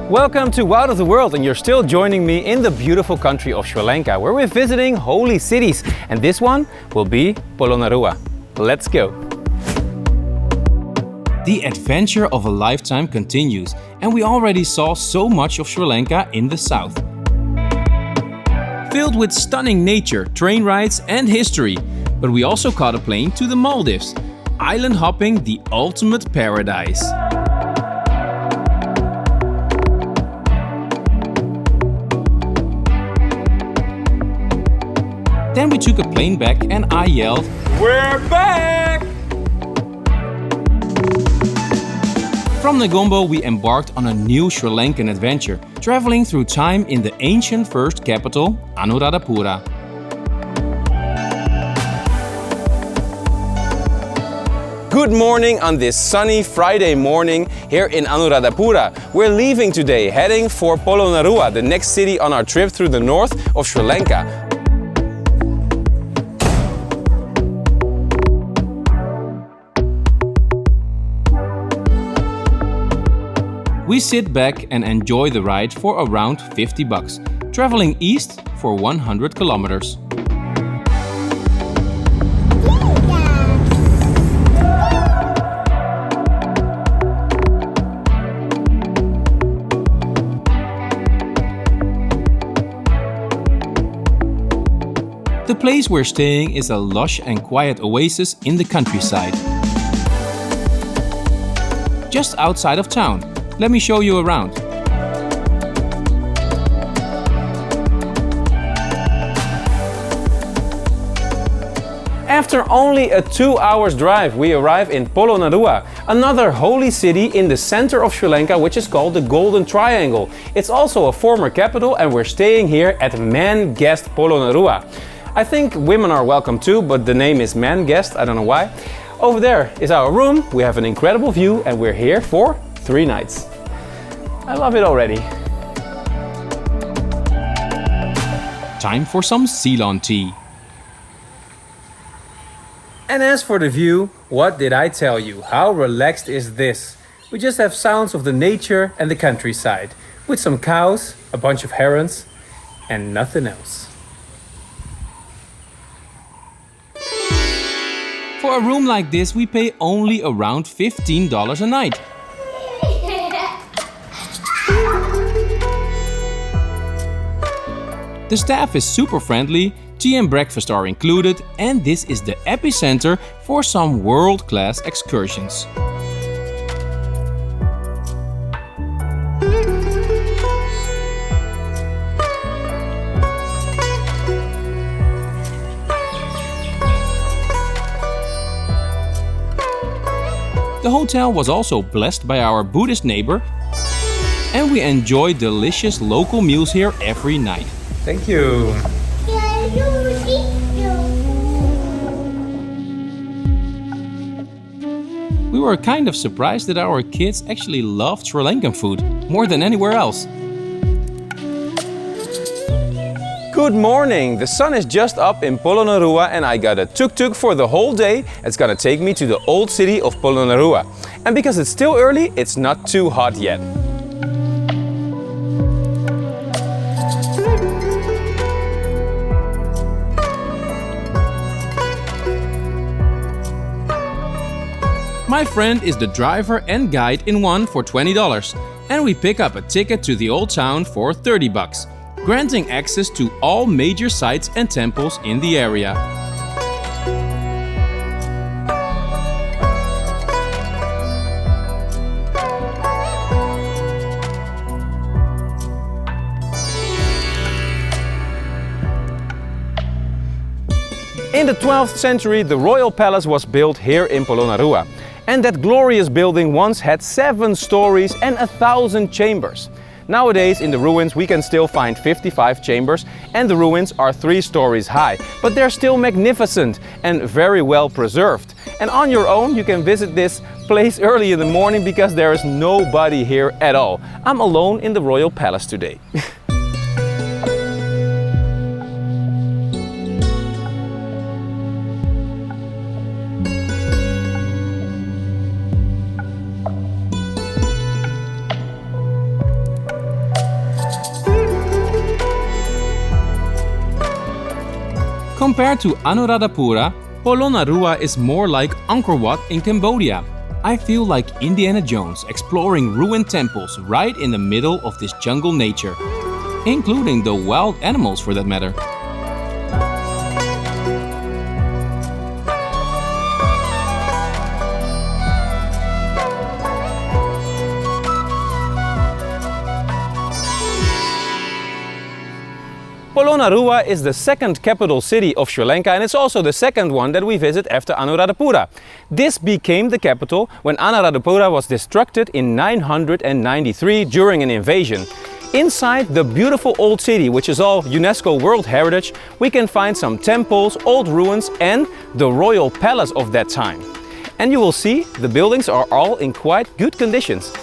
Welcome to Wout of the World, and you're still joining me in the beautiful country of Sri Lanka, where we're visiting holy cities, and this one will be Polonnaruwa. Let's go! The adventure of a lifetime continues, and we already saw so much of Sri Lanka in the south. Filled with stunning nature, train rides and history, but we also caught a plane to the Maldives, island hopping the ultimate paradise. Then we took a plane back and I yelled, "We're back!" From Negombo we embarked on a new Sri Lankan adventure, traveling through time in the ancient first capital, Anuradhapura. Good morning on this sunny Friday morning here in Anuradhapura. We're leaving today, heading for Polonnaruwa, the next city on our trip through the north of Sri Lanka. We sit back and enjoy the ride for around $50, traveling east for 100 kilometers. The place we're staying is a lush and quiet oasis in the countryside. Just outside of town. Let me show you around. After only a 2 hours drive, we arrive in Polonnaruwa, another holy city in the center of Sri Lanka, which is called the Golden Triangle. It's also a former capital, and we're staying here at Man Guest Polonnaruwa. I think women are welcome too, but the name is Man Guest, I don't know why. Over there is our room, we have an incredible view, and we're here for 3 nights. I love it already. Time for some Ceylon tea. And as for the view, what did I tell you? How relaxed is this? We just have sounds of the nature and the countryside, with some cows, a bunch of herons, and nothing else. For a room like this, we pay only around $15 a night. The staff is super friendly, tea and breakfast are included, and this is the epicenter for some world-class excursions. The hotel was also blessed by our Buddhist neighbor, and we enjoy delicious local meals here every night. Thank you. We were kind of surprised that our kids actually loved Sri Lankan food more than anywhere else. Good morning! The sun is just up in Polonnaruwa and I got a tuk-tuk for the whole day. It's gonna take me to the old city of Polonnaruwa. And because it's still early, it's not too hot yet. My friend is the driver and guide in one for $20, and we pick up a ticket to the old town for $30, granting access to all major sites and temples in the area. In the 12th century, the royal palace was built here in Polonnaruwa. And that glorious building once had 7 stories and 1,000 chambers. Nowadays in the ruins we can still find 55 chambers and the ruins are 3 stories high. But they're still magnificent and very well preserved. And on your own you can visit this place early in the morning because there is nobody here at all. I'm alone in the royal palace today. Compared to Anuradhapura, Polonnaruwa is more like Angkor Wat in Cambodia. I feel like Indiana Jones exploring ruined temples right in the middle of this jungle nature, including the wild animals for that matter. Polonnaruwa is the second capital city of Sri Lanka, and it's also the second one that we visit after Anuradhapura. This became the capital when Anuradhapura was destructed in 993 during an invasion. Inside the beautiful old city, which is all UNESCO World Heritage, we can find some temples, old ruins and the royal palace of that time. And you will see the buildings are all in quite good conditions.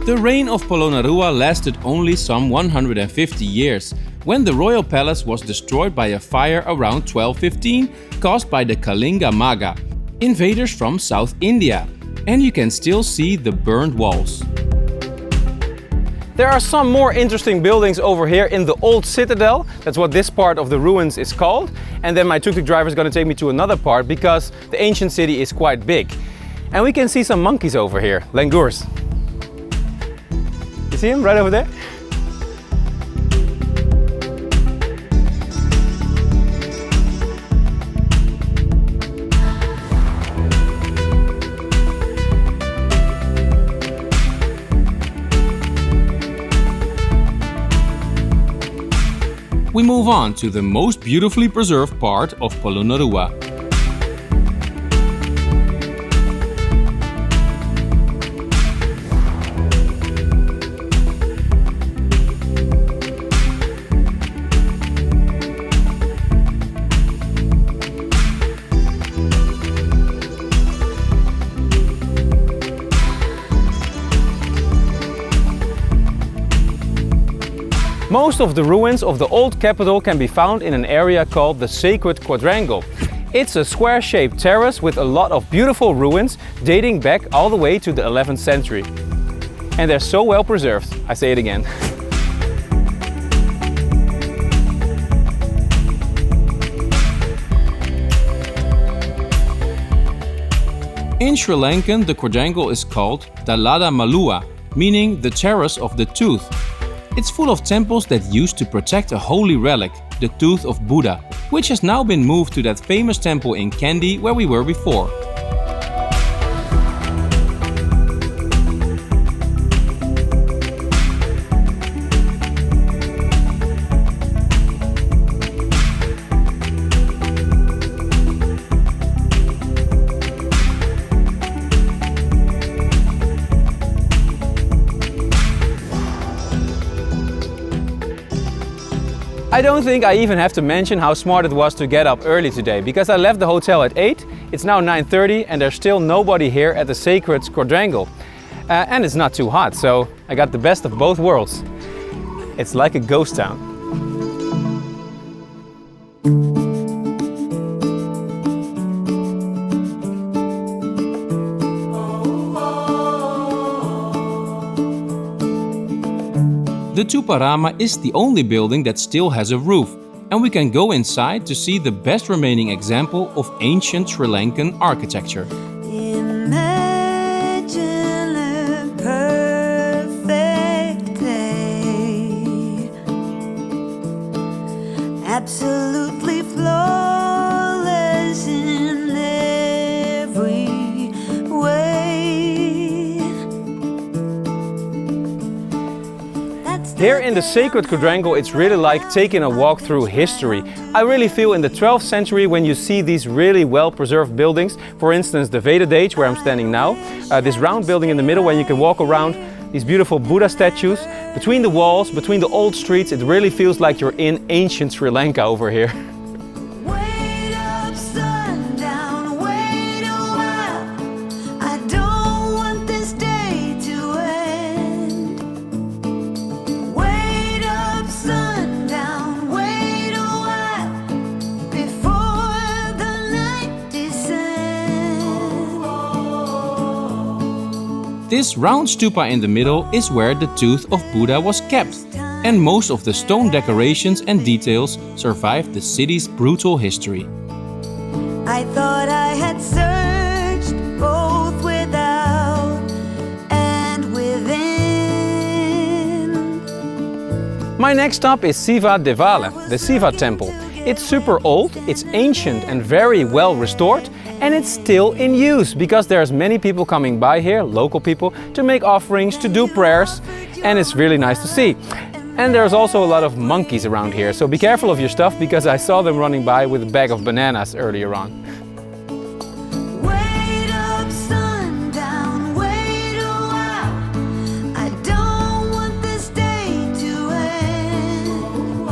The reign of Polonnaruwa lasted only some 150 years, when the royal palace was destroyed by a fire around 1215 caused by the Kalinga Maga, invaders from South India, and you can still see the burned walls. There are some more interesting buildings over here in the old citadel. That's what this part of the ruins is called. And then my tuk-tuk driver is going to take me to another part because the ancient city is quite big. And we can see some monkeys over here, langurs. You see him right over there? We move on to the most beautifully preserved part of Polonnaruwa. Most of the ruins of the old capital can be found in an area called the Sacred Quadrangle. It's a square-shaped terrace with a lot of beautiful ruins dating back all the way to the 11th century. And they're so well preserved, I say it again. In Sri Lankan, the quadrangle is called Dalada Malua, meaning the terrace of the tooth. It's full of temples that used to protect a holy relic, the tooth of Buddha, which has now been moved to that famous temple in Kandy where we were before. I don't think I even have to mention how smart it was to get up early today, because I left the hotel at 8, it's now 9:30 and there's still nobody here at the Sacred Quadrangle. And it's not too hot, so I got the best of both worlds. It's like a ghost town. The Tuparama is the only building that still has a roof, and we can go inside to see the best remaining example of ancient Sri Lankan architecture. Imagine a perfect day, absolutely flawless in every way. Here in the Sacred Quadrangle, it's really like taking a walk through history. I really feel in the 12th century when you see these really well-preserved buildings, for instance the Veda Dage where I'm standing now, this round building in the middle where you can walk around, these beautiful Buddha statues, between the walls, between the old streets, it really feels like you're in ancient Sri Lanka over here. Wait up, sundown, wait a while. I don't want this day to end. Wait up, sundown, wait a while before the night descends. This round stupa in the middle is where the tooth of Buddha was kept. And most of the stone decorations and details survive the city's brutal history. I thought I had searched both without and within. My next stop is Siva Devale, the Siva temple. It's super old, it's ancient and very well restored, and it's still in use because there's many people coming by here, local people, to make offerings, to do prayers, and it's really nice to see. And there's also a lot of monkeys around here, so be careful of your stuff because I saw them running by with a bag of bananas earlier on. Wait up, sundown, wait a while. I don't want this day to end.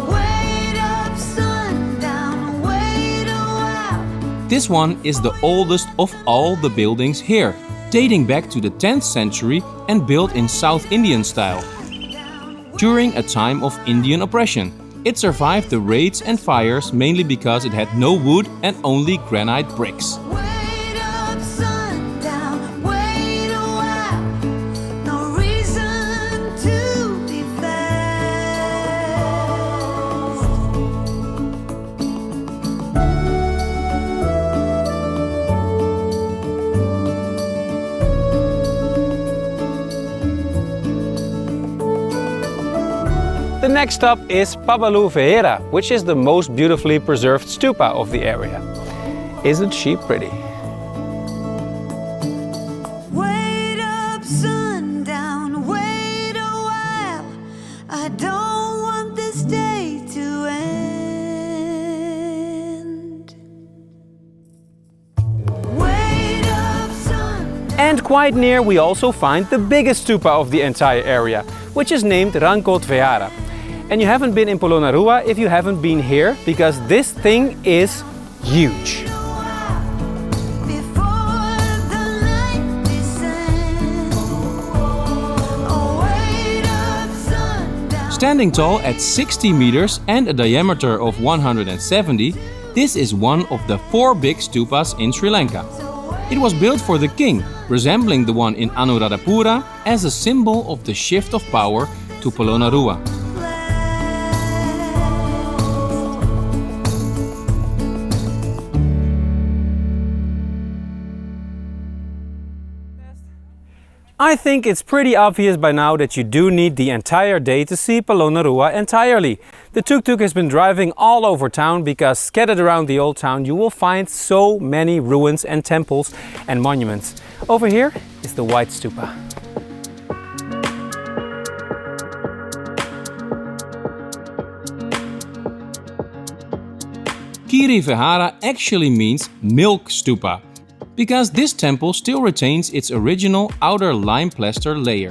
Wait up, sundown, wait a while. This one is the oldest of all the buildings here, dating back to the 10th century and built in South Indian style. During a time of Indian oppression, it survived the raids and fires mainly because it had no wood and only granite bricks. Wait up, sundown, wait a while. No reason to be fast. The next stop is Gal Vihara, which is the most beautifully preserved stupa of the area. Isn't she pretty? Wait up, sundown, wait a while. I don't want this day to end. Wait up, sundown. And quite near we also find the biggest stupa of the entire area, which is named Rankoth Vehera. And you haven't been in Polonnaruwa if you haven't been here, because this thing is huge. Before the night descends. Oh, wait up, sundown. Standing tall at 60 meters and a diameter of 170, this is one of the 4 big stupas in Sri Lanka. It was built for the king, resembling the one in Anuradhapura, as a symbol of the shift of power to Polonnaruwa. I think it's pretty obvious by now that you do need the entire day to see Polonnaruwa entirely. The tuk-tuk has been driving all over town because scattered around the old town you will find so many ruins and temples and monuments. Over here is the White Stupa. Sri Vihara actually means milk stupa, because this temple still retains its original outer lime plaster layer.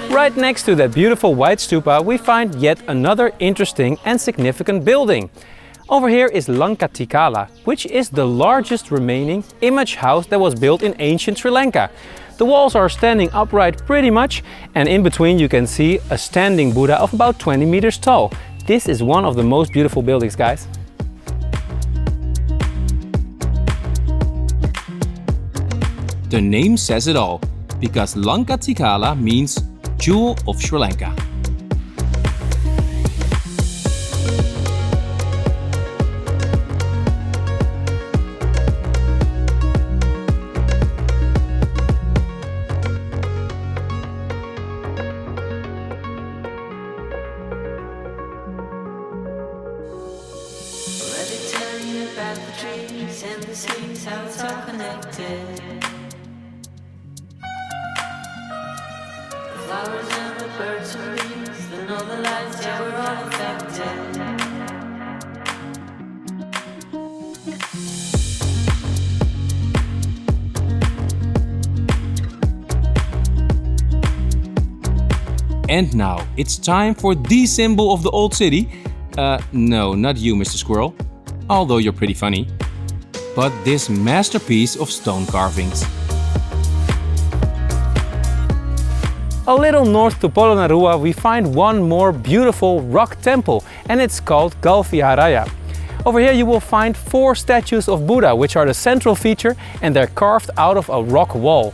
Right next to that beautiful white stupa we find yet another interesting and significant building. Over here is Lankatilaka, which is the largest remaining image house that was built in ancient Sri Lanka. The walls are standing upright pretty much, and in between you can see a standing Buddha of about 20 meters tall. This is one of the most beautiful buildings, guys. The name says it all, because Lankatilaka means Jewel of Sri Lanka. Let me tell you about the trees and the seas, how it's all connected. The flowers and the birds and bees, the northern lights, yeah, we're all affected. And now it's time for the symbol of the old city. No, not you, Mr. Squirrel, although you're pretty funny. But this masterpiece of stone carvings. A little north to Polonnaruwa we find one more beautiful rock temple, and it's called Gal Vihara. Over here you will find 4 statues of Buddha, which are the central feature, and they're carved out of a rock wall.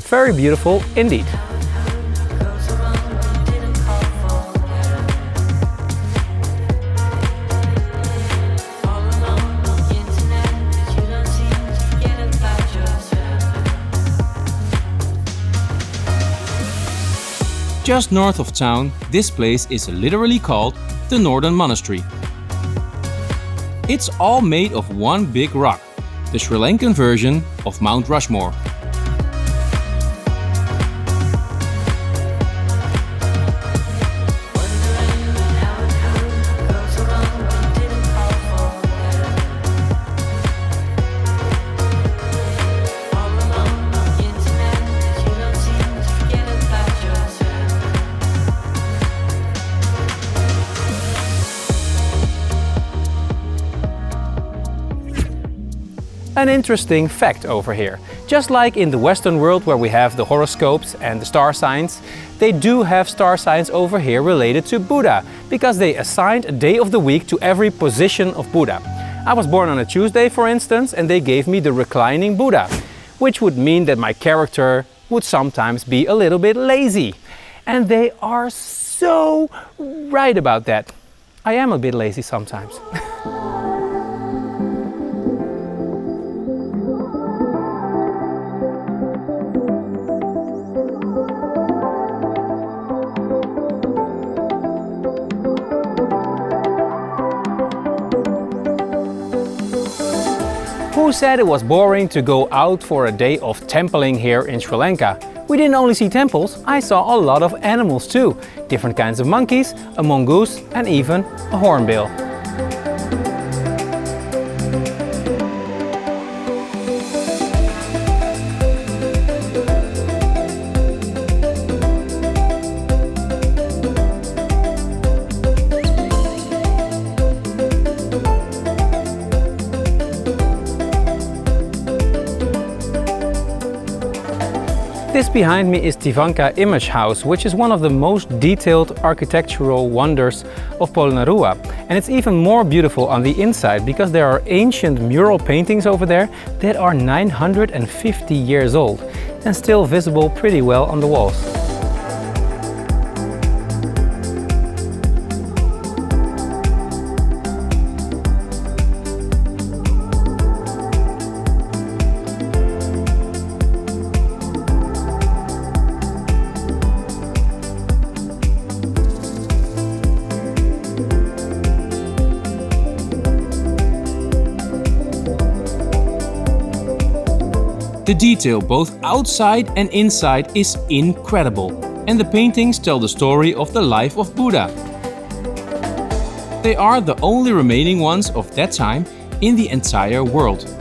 Very beautiful indeed. Just north of town, this place is literally called the Northern Monastery. It's all made of one big rock, the Sri Lankan version of Mount Rushmore. An interesting fact over here. Just like in the Western world where we have the horoscopes and the star signs, they do have star signs over here related to Buddha, because they assigned a day of the week to every position of Buddha. I was born on a Tuesday, for instance, and they gave me the reclining Buddha, which would mean that my character would sometimes be a little bit lazy. And they are so right about that. I am a bit lazy sometimes. Who said it was boring to go out for a day of templing here in Sri Lanka? We didn't only see temples, I saw a lot of animals too. Different kinds of monkeys, a mongoose and even a hornbill. This behind me is Tivanka Image House, which is one of the most detailed architectural wonders of Polonnaruwa. And it's even more beautiful on the inside because there are ancient mural paintings over there that are 950 years old and still visible pretty well on the walls. The detail both outside and inside is incredible, and the paintings tell the story of the life of Buddha. They are the only remaining ones of that time in the entire world.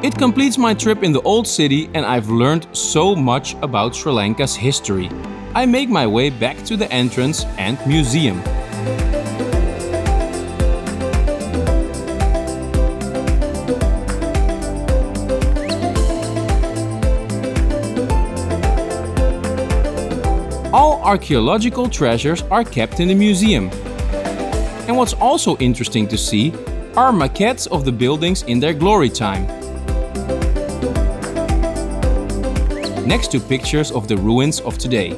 It completes my trip in the old city, and I've learned so much about Sri Lanka's history. I make my way back to the entrance and museum. All archaeological treasures are kept in the museum. And what's also interesting to see are maquettes of the buildings in their glory time, next to pictures of the ruins of today.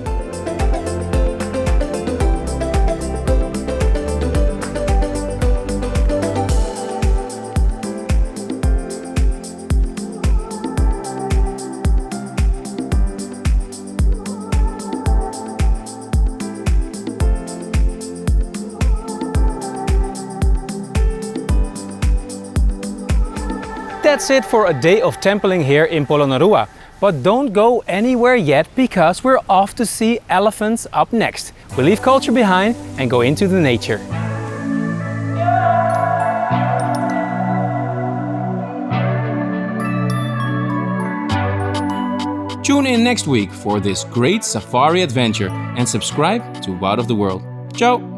That's it for a day of templing here in Polonnaruwa. But don't go anywhere yet, because we're off to see elephants up next. We leave culture behind and go into the nature. Tune in next week for this great safari adventure and subscribe to Wout of the World. Ciao!